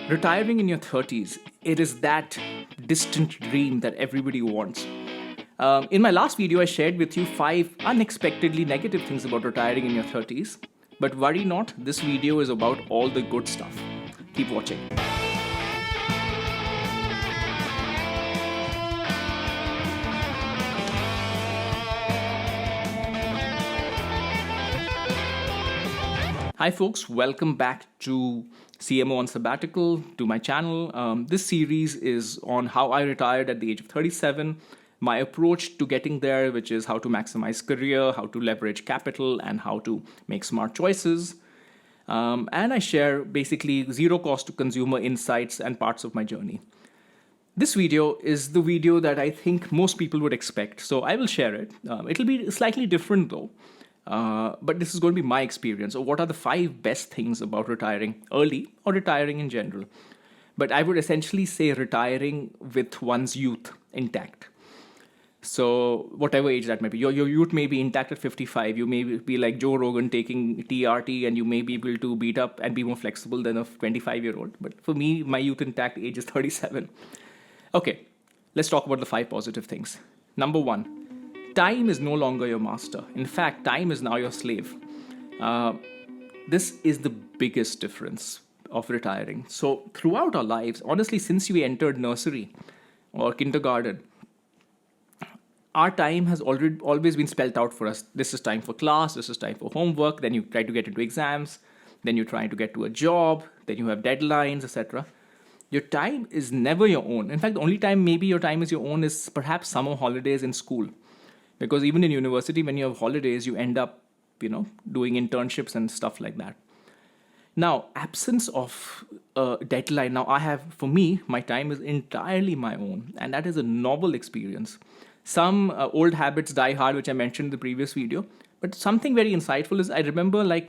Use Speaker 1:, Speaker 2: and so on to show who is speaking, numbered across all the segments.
Speaker 1: Retiring in your 30s, it is that distant dream that everybody wants. In my last video, I shared with you 5 unexpectedly negative things about retiring in your 30s. But worry not, this video is about all the good stuff. Keep watching. Hi folks, welcome back to CMO on Sabbatical, to my channel. This series is on how I retired at the age of 37, my approach to getting there, which is how to maximize career, how to leverage capital, and how to make smart choices. And I share basically zero cost to consumer insights and parts of my journey. This video is the video that I think most people would expect, so I will share it. It'll be slightly different though. But this is going to be my experience. So what are the 5 best things about retiring early or retiring in general? But I would essentially say retiring with one's youth intact. So whatever age that might be, your youth may be intact at 55. You may be like Joe Rogan taking TRT, and you may be able to beat up and be more flexible than a 25-year-old. But for me, my youth intact age is 37. Okay, let's talk about the 5 positive things. Number 1. Time is no longer your master. In fact, time is now your slave. This is the biggest difference of retiring. So throughout our lives, honestly, since we entered nursery or kindergarten, our time has always been spelled out for us. This is time for class, this is time for homework, then you try to get into exams, then you try to get to a job, then you have deadlines, etc. Your time is never your own. In fact, the only time maybe your time is your own is perhaps summer holidays in school. Because even in university, when you have holidays, you end up, doing internships and stuff like that. Now, absence of a deadline. Now, for me, my time is entirely my own. And that is a novel experience. Some old habits die hard, which I mentioned in the previous video. But something very insightful is I remember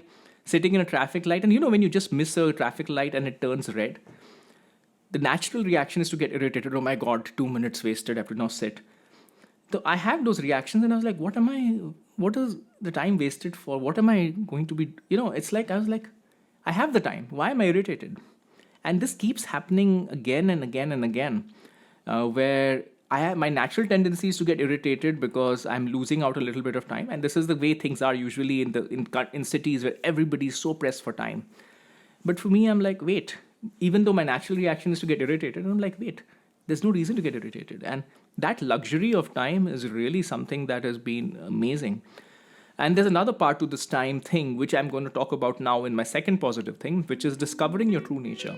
Speaker 1: sitting in a traffic light. And when you just miss a traffic light and it turns red, the natural reaction is to get irritated. Oh my God, 2 minutes wasted. I have to now sit. So I had those reactions and I was like, what is the time wasted for? What am I going to be, it's like, I was like, I have the time. Why am I irritated? And this keeps happening again and again and again, where my natural tendency is to get irritated because I'm losing out a little bit of time. And this is the way things are usually in cities where everybody's so pressed for time. But for me, I'm like, wait, even though my natural reaction is to get irritated, I'm like, wait, there's no reason to get irritated. And that luxury of time is really something that has been amazing. And there's another part to this time thing, which I'm going to talk about now in my second positive thing, which is discovering your true nature.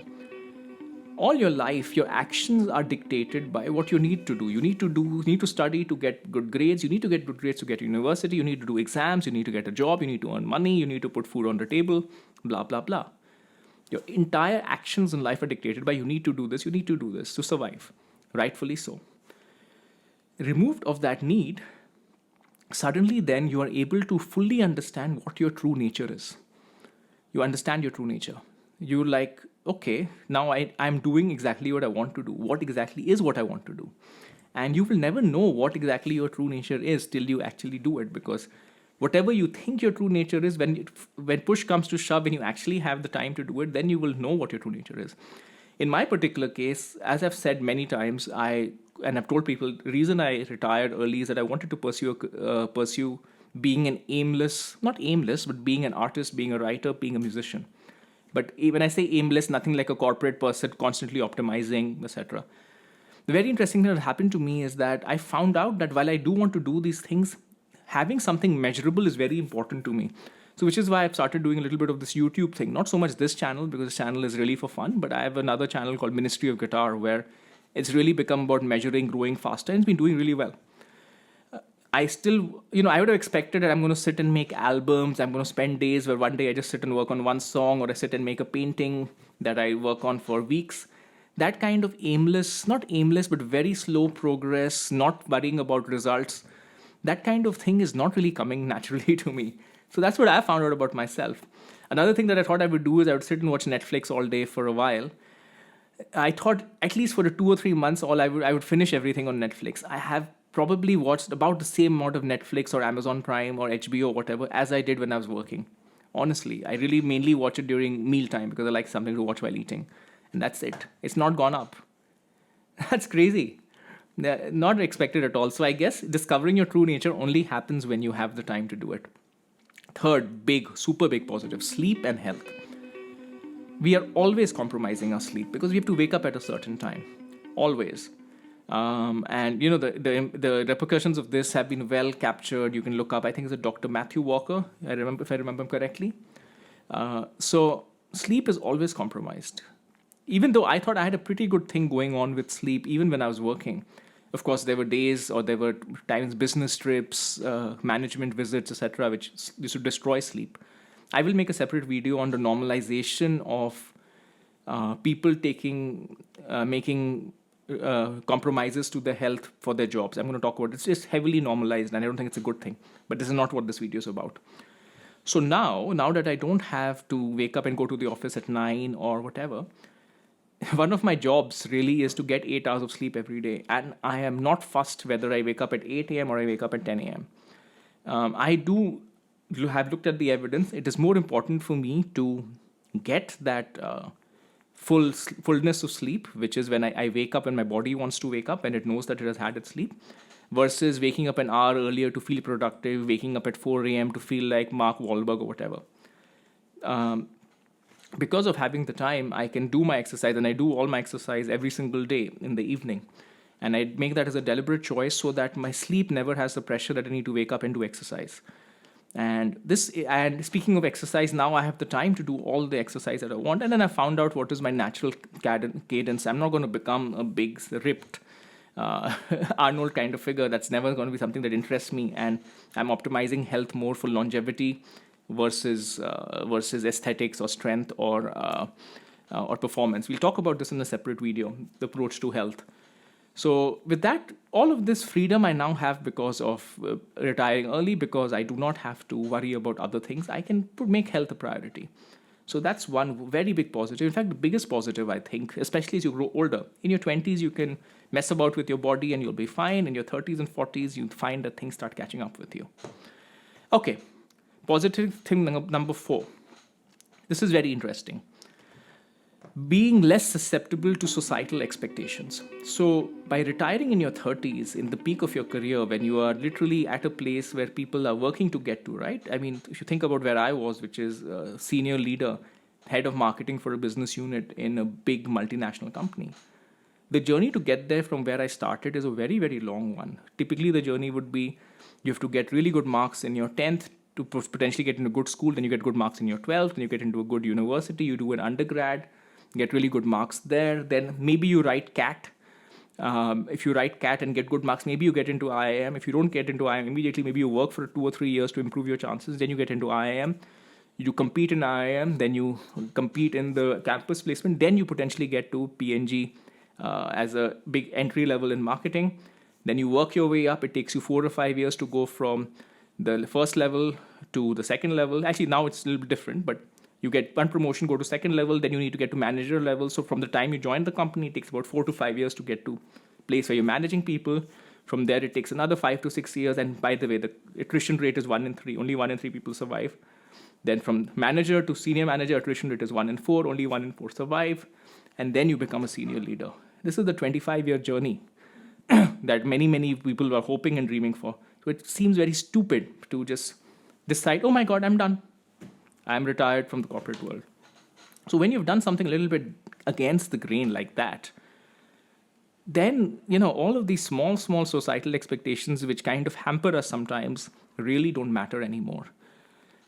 Speaker 1: All your life, your actions are dictated by what you need to do. You need to study to get good grades. You need to get good grades to get to university. You need to do exams. You need to get a job. You need to earn money. You need to put food on the table, blah, blah, blah. Your entire actions in life are dictated by you need to do this to survive. Rightfully so. Removed of that need, suddenly then you are able to fully understand what your true nature is. You understand your true nature. You're like, okay, now I'm doing exactly what I want to do. What exactly is what I want to do? And you will never know what exactly your true nature is till you actually do it, because whatever you think your true nature is, when push comes to shove, when you actually have the time to do it, then you will know what your true nature is. In my particular case, as I've said many times, I've told people, the reason I retired early is that I wanted to pursue being not aimless, but being an artist, being a writer, being a musician. But when I say aimless, nothing like a corporate person constantly optimizing, etc. The very interesting thing that happened to me is that I found out that while I do want to do these things, having something measurable is very important to me. So which is why I've started doing a little bit of this YouTube thing. Not so much this channel, because this channel is really for fun, but I have another channel called Ministry of Guitar, where it's really become about measuring, growing faster, and it's been doing really well. I still, I would have expected that I'm going to sit and make albums. I'm going to spend days where one day I just sit and work on one song, or I sit and make a painting that I work on for weeks. That kind of not aimless, but very slow progress, not worrying about results. That kind of thing is not really coming naturally to me. So that's what I found out about myself. Another thing that I thought I would do is I would sit and watch Netflix all day for a while. I thought at least for the 2 or 3 months, I would finish everything on Netflix. I have probably watched about the same amount of Netflix or Amazon Prime or HBO or whatever as I did when I was working. Honestly, I really mainly watch it during mealtime because I like something to watch while eating. And that's it. It's not gone up. That's crazy. Not expected at all. So I guess discovering your true nature only happens when you have the time to do it. Third, big, super big positive, sleep and health. We are always compromising our sleep because we have to wake up at a certain time. Always. And the repercussions of this have been well captured. You can look up, I think it's a Dr. Matthew Walker, if I remember him correctly. So sleep is always compromised. Even though I thought I had a pretty good thing going on with sleep, even when I was working. Of course, there were days or there were times, business trips, management visits, etc., which used to destroy sleep. I will make a separate video on the normalization of people making compromises to their health for their jobs. I'm going to talk about it. It's just heavily normalized, and I don't think it's a good thing. But this is not what this video is about. So now that I don't have to wake up and go to the office at 9 or whatever, one of my jobs really is to get 8 hours of sleep every day. And I am not fussed whether I wake up at 8 a.m. or I wake up at 10 a.m. I do have looked at the evidence. It is more important for me to get that fullness of sleep, which is when I wake up when my body wants to wake up and it knows that it has had its sleep, versus waking up an hour earlier to feel productive, waking up at 4 a.m. to feel like Mark Wahlberg or whatever. Because of having the time, I can do my exercise, and I do all my exercise every single day in the evening. And I make that as a deliberate choice so that my sleep never has the pressure that I need to wake up and do exercise. And speaking of exercise, now I have the time to do all the exercise that I want. And then I found out what is my natural cadence. I'm not going to become a big, ripped Arnold kind of figure. That's never going to be something that interests me. And I'm optimizing health more for longevity versus aesthetics or strength or performance. We'll talk about this in a separate video, the approach to health. So with that, all of this freedom I now have because of retiring early, because I do not have to worry about other things. I can make health a priority. So that's one very big positive. In fact, the biggest positive, I think, especially as you grow older. In your 20s, you can mess about with your body and you'll be fine. In your 30s and 40s, you find that things start catching up with you. Okay, positive thing number 4. This is very interesting. Being less susceptible to societal expectations. So by retiring in your 30s, in the peak of your career, when you are literally at a place where people are working to get to, right? I mean, if you think about where I was, which is a senior leader, head of marketing for a business unit in a big multinational company, the journey to get there from where I started is a very, very long one. Typically, the journey would be you have to get really good marks in your 10th to potentially get into a good school, then you get good marks in your 12th, then you get into a good university, you do an undergrad, get really good marks there, then maybe you write CAT. If you write CAT and get good marks, maybe you get into IIM. If you don't get into IIM immediately, maybe you work for 2 or 3 years to improve your chances, then you get into IIM. You compete in IIM, then you compete in the campus placement, then you potentially get to PNG as a big entry level in marketing. Then you work your way up. It takes you 4 or 5 years to go from the first level to the second level. Actually, now it's a little bit different, but you get one promotion, go to second level, then you need to get to manager level. So from the time you join the company, it takes about 4 to 5 years to get to a place where you're managing people. From there, it takes another 5 to 6 years. And by the way, the attrition rate is 1 in 3. Only 1 in 3 people survive. Then from manager to senior manager, attrition rate is 1 in 4. Only 1 in 4 survive. And then you become a senior leader. This is the 25-year journey that many, many people are hoping and dreaming for. So it seems very stupid to just decide, oh my God, I'm done. I'm retired from the corporate world. So when you've done something a little bit against the grain like that, then, all of these small societal expectations which kind of hamper us sometimes really don't matter anymore.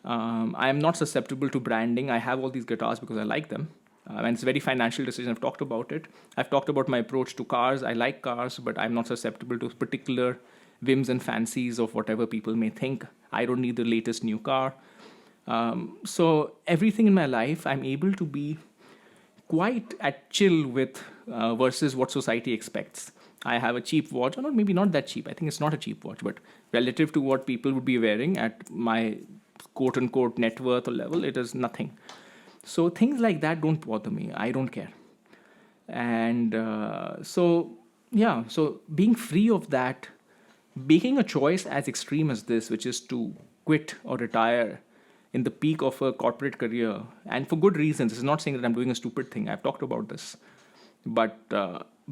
Speaker 1: I am not susceptible to branding. I have all these guitars because I like them. And it's a very financial decision. I've talked about it. I've talked about my approach to cars. I like cars, but I'm not susceptible to particular whims and fancies of whatever people may think. I don't need the latest new car. So everything in my life, I'm able to be quite at chill with versus what society expects. I have a cheap watch, or maybe not that cheap. I think it's not a cheap watch, but relative to what people would be wearing at my quote-unquote net worth or level, it is nothing. So things like that don't bother me. I don't care. And so being free of that, making a choice as extreme as this, which is to quit or retire in the peak of a corporate career, and for good reasons. This is not saying that I'm doing a stupid thing. I've talked about this. But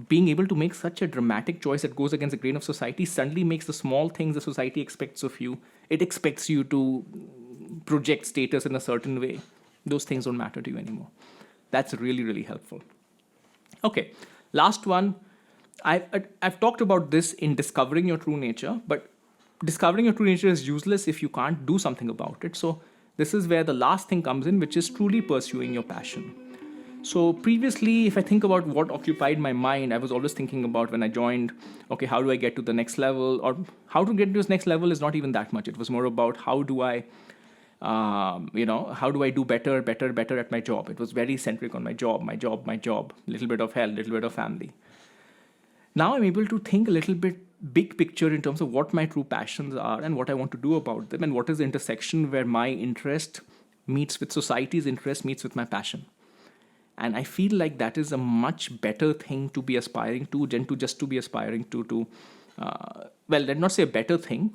Speaker 1: being able to make such a dramatic choice that goes against the grain of society suddenly makes the small things the society expects of you. It expects you to project status in a certain way. Those things don't matter to you anymore. That's really, really helpful. Okay, last one. I've talked about this in discovering your true nature, but discovering your true nature is useless if you can't do something about it. So this is where the last thing comes in, which is truly pursuing your passion. So previously, if I think about what occupied my mind, I was always thinking about when I joined, okay, how do I get to the next level? Or how to get to this next level is not even that much. It was more about how do I do better at my job. It was very centric on my job, little bit of health, little bit of family. Now I'm able to think a little bit big picture in terms of what my true passions are and what I want to do about them, and what is the intersection where my interest meets with society's interest, meets with my passion. And I feel like that is a much better thing to be aspiring to than to just to be aspiring to let's not say a better thing,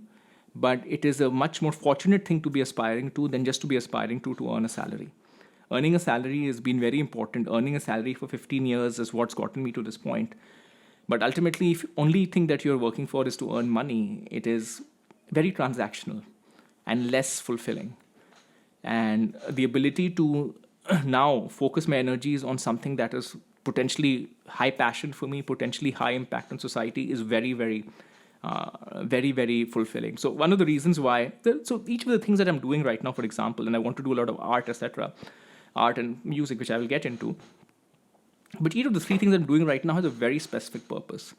Speaker 1: but it is a much more fortunate thing to be aspiring to than just to be aspiring to earn a salary. Earning a salary has been very important. Earning a salary for 15 years is what's gotten me to this point. But ultimately, if only thing that you're working for is to earn money, it is very transactional and less fulfilling. And the ability to now focus my energies on something that is potentially high passion for me, potentially high impact on society, is very, very, very fulfilling. So one of the reasons why, so each of the things that I'm doing right now, for example, and I want to do a lot of art, etc., art and music, which I will get into. But each of the three things I'm doing right now has a very specific purpose.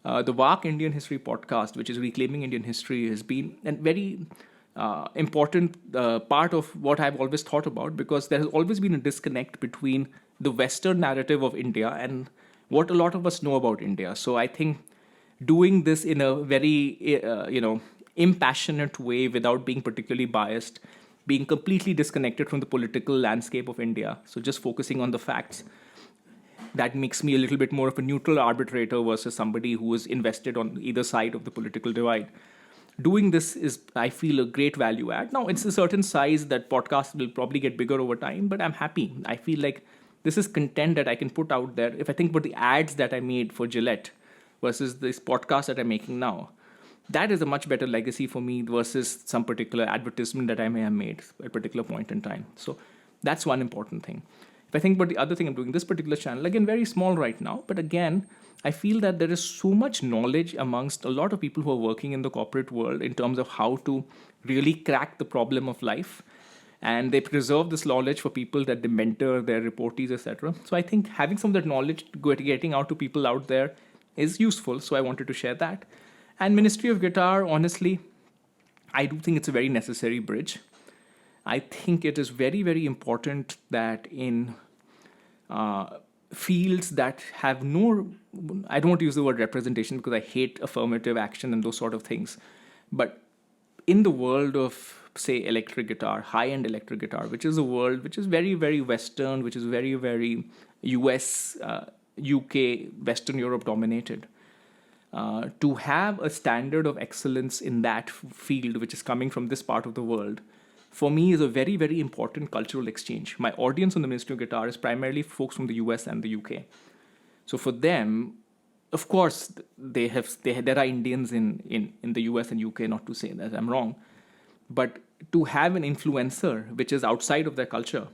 Speaker 1: The WARC Indian History podcast, which is Reclaiming Indian History, has been a very important part of what I've always thought about, because there has always been a disconnect between the Western narrative of India and what a lot of us know about India. So I think doing this in a very, impassionate way without being particularly biased, being completely disconnected from the political landscape of India, so just focusing on the facts, that makes me a little bit more of a neutral arbitrator versus somebody who is invested on either side of the political divide. Doing this is, I feel, a great value add. Now, it's a certain size that podcast will probably get bigger over time, but I'm happy. I feel like this is content that I can put out there. If I think about the ads that I made for Gillette versus this podcast that I'm making now, that is a much better legacy for me versus some particular advertisement that I may have made at a particular point in time. So that's one important thing. If I think about the other thing I'm doing, this particular channel, again, very small right now, but again, I feel that there is so much knowledge amongst a lot of people who are working in the corporate world in terms of how to really crack the problem of life. And they preserve this knowledge for people that they mentor, their reportees, etc. So I think having some of that knowledge getting out to people out there is useful. So I wanted to share that. And Ministry of Guitar, honestly, I do think it's a very necessary bridge. I think it is very, very important that in fields that have no, I don't want to use the word representation because I hate affirmative action and those sort of things, but in the world of, say, electric guitar, high-end electric guitar, which is a world which is very, very Western, which is very, very US, UK, Western Europe dominated, to have a standard of excellence in that field, which is coming from this part of the world, for me is a very, very important cultural exchange. My audience on the Ministry of Guitar is primarily folks from the US and the UK. So for them, of course, there are Indians in the US and UK, not to say that I'm wrong, but to have an influencer which is outside of their culture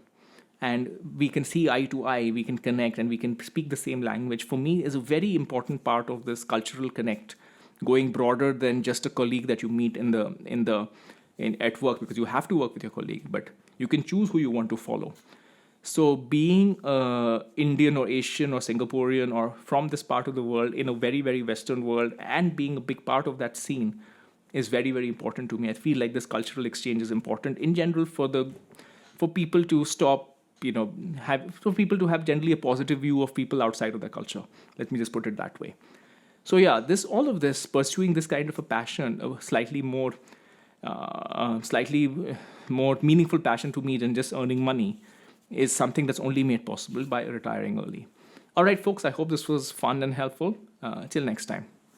Speaker 1: and we can see eye to eye, we can connect and we can speak the same language, for me is a very important part of this cultural connect, going broader than just a colleague that you meet at work, because you have to work with your colleague, but you can choose who you want to follow. So being Indian or Asian or Singaporean or from this part of the world in a very, very Western world and being a big part of that scene is very, very important to me. I feel like this cultural exchange is important in general for people to stop, for people to have generally a positive view of people outside of their culture. Let me just put it that way. So yeah, all of this, pursuing this kind of a passion, a slightly more meaningful passion to me than just earning money, is something that's only made possible by retiring early. All right, folks, I hope this was fun and helpful. Till next time.